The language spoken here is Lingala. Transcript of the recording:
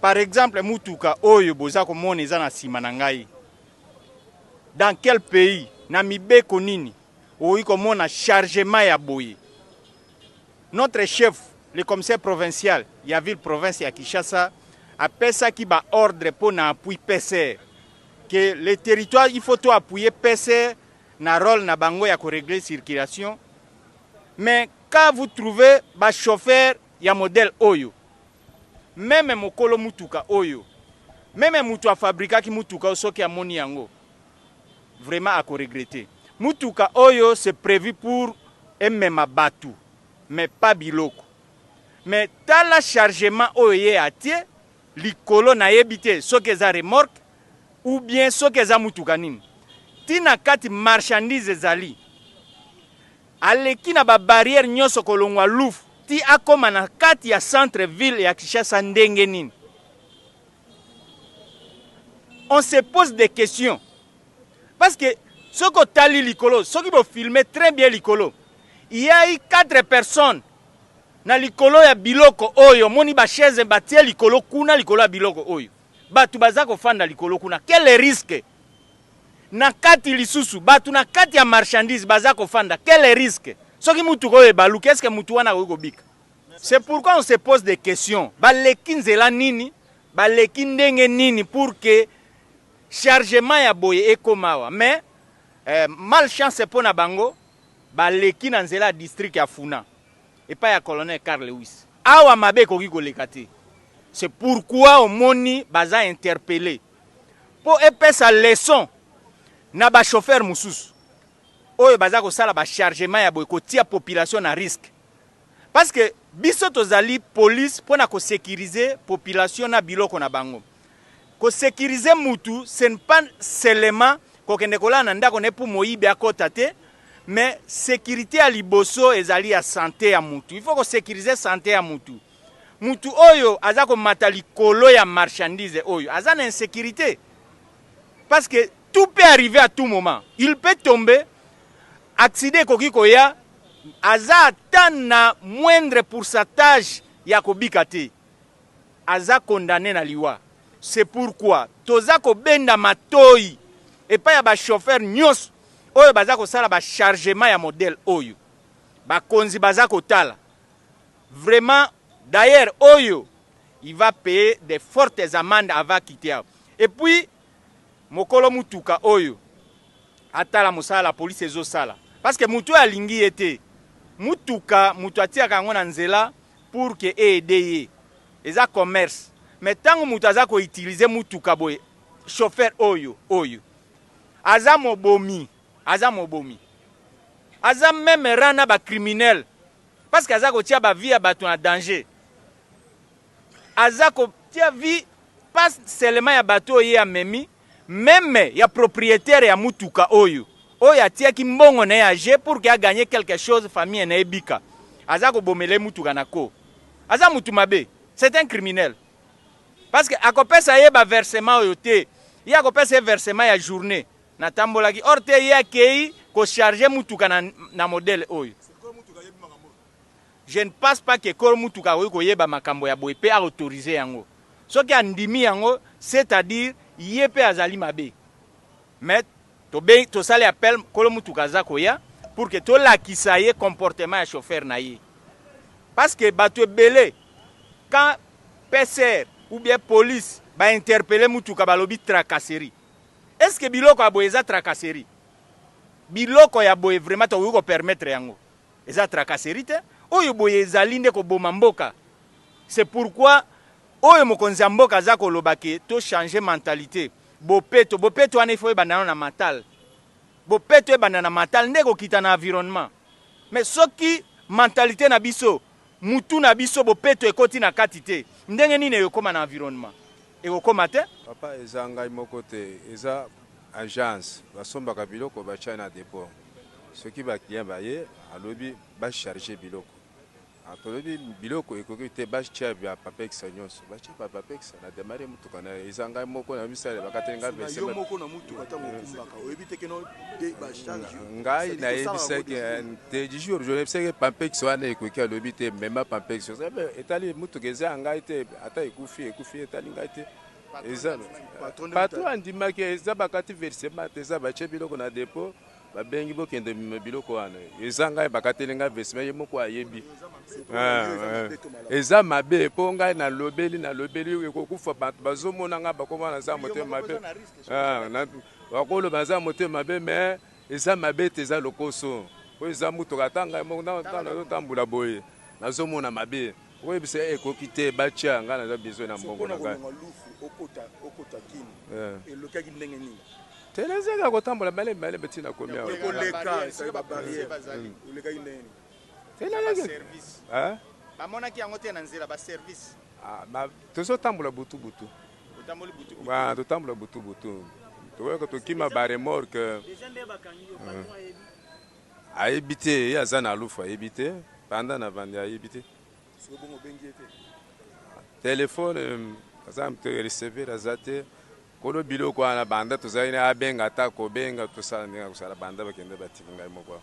Par exemple, mutuka oyo boza komona eza na sima na ngai. Dans quel pays na mibeko nini oyi komona chargement ya boye? Notre chef, le commissaire provincial, ya ville province ya Kinshasa, appelle ça qui ba ordre pour na appui PCR. Que le territoire, il faut tout appuyer PCR, na rôle na bango ya ko régler circulation. Mais quand vous trouvez ba chauffeur ya modèle oyo, même mokolo mutuka oyo, même mutu a fabriqué ki mutuka soki amoni yango, vraiment à ko regretter. Mutuka oyo c'est prévu pour emema batu, mais pas biloko. Mais tala chargement oyo atie likolo na yebite soki za remorque ou bien soki za mutuka nini. Tina kati marchandise zali. Aleki na ba barrière nyoso kolongwa lufu ti akoma na kati ya centre ville ya Kinshasa ndenge nini. On se pose des questions. Parce que ce que tali likolo, ce qui va filmer très bien likolo, il y a eu 4 personnes na likolo ya biloko oyo, moni ba chaise batie likolo kuna likolo ya biloko oyo. Batu bazako fanda likolo kuna. Quel risque? Na kati lisusu, batu na kati ya marchandise bazako fanda. Quel risque? Ce qui mutu koye balu, qu'est-ce que mutu wana koye bika? C'est pourquoi on se pose des questions. Baleki nzela nini? Baleki ndenge nini pour que chargement ya boye ekomawa. Mais malchance pour na bango, baleki na nzela district ya Funa. Et pas ya colonel Karl Lewis. Awa mabe koki kolekate. C'est pourquoi on moni baza interpellé. Pour épais sa leçon na ba chauffeur mususu. Oyo baza ko sala ba chargement ya boye ko tia population na risque. Parce que biso tozali police pour na ko sécuriser population na biloko na bango. Ko sécuriser mutu, ce n'est pas seulement ko kende kola na ndako ne pour moyibe akota te, mais sécurité à liboso ezali ya santé ya mutu. Il faut ko sécuriser santé ya mutu. Mutu oyo aza ko matali kolo ya marchandise oyo, aza na insécurité. Parce que tout peut arriver à tout moment. Il peut tomber, accident koki koya, aza atan na moindre pourcentage ya kobika te. Aza condamné na liwa. C'est pourquoi toza ko benda matoi et pas ya ba chauffeur nyos oyo baza ko sala ba chargement ya modèle oyo. Ba konzi baza ko tala. Vraiment d'ailleurs oyo il va payer des fortes amendes avant quitter. Et puis mokolo mutuka oyo atala musala la police ezo sala. Parce que mutu alingi ete mutuka mutu atiaka yango na nzela pour que aider eza commerce. Mais tant mutu aza ko utiliser mutuka boye chauffeur oyo aza mobomi aza même rana ba criminel parce que aza ko tia ba vie ya bato na danger, aza ko tia vie pas seulement ya bato oyo ya memi, même ya propriétaire ya mutuka oyo atia ki mbongo na ya je pour que a gagner quelque chose famille na ebika, aza ko bomele mutuka nako, aza mutu mabe, c'est un criminel. Parce que akopesa yeba versement oyo te, ya akopesa versement ya journée na tambolaki orte ya kei ko charger mutuka na modèle oyo. Je ne pense pas que kol mutuka oyo ko yeba makambo ya boye pe a autoriser yango. Soki andimi yango, c'est-à-dire yepe azali mabe. Mais to sale appel kol mutuka za koya pour que to lakisa ye comportement ya chauffeur na ye. Parce que bato belé quand PCR ou bien police ba interpeller mutuka balobi tracasserie. Est-ce que biloko aboye za tracasserie? Biloko ya boye vraiment to ko permettre yango. Eza tracasserie te? Oyo boye ezali nde ko boma mboka. C'est pourquoi oyo mokonzi mboka za ko lobake to changer mentalité. Bopeto wana ifo ebana na matal. Bopeto ebana na matal nde ko kita na environnement. Mais soki mentalité na biso mutu na biso bopeto ekoti na katite ndenge nini ekoma na environnement ekoma te. Papa eza ngai moko te, eza agence basombaka biloko bacha na dépôt, soki ba client baye alobi ba charger biloko atolobi biloko ekoki te batia ya papex nyonso batia pa papex na démarrer mutuka na ezanga moko na misale bakatenga verse yo moko na mutuka tango kumbaka oyebi te keno de ba charge ngai na yebisaki te du jour je sais papex wana ekoki alobi te mema papex etali mutuka eza ngai te ata ekufi etali ngai te eza patron andimaki eza bakati versement eza batie biloko na dépôt babengi bokende biloko wana eza ngai bakateli ngai versement ye moko ayebi eza mabe mpo ngai nalobeli ekokufa bato bazomona ngai bakomana za motema mabe bakoloba baza motema mabe me eza mabe te eza lokoso po eza mutuka ata ngai moko nazotambola boye nazomona mabe oyebisa ekoki te batia ngai naza besoin na mbongo na ngai telezeka kotambola malembe ntina komi awa bamonaki yango te na nzela baservice tozotambola butubutu totambola butubutu tokoyoka tokima baremorke ayebi te ye aza na lufu ayebi te panda na vandi ayebi te telefone aza mte recever aza te kolo biloko wana banda tozali na abenga ata kobenga tosala ndenge kosala banda bakende batiki ngai moko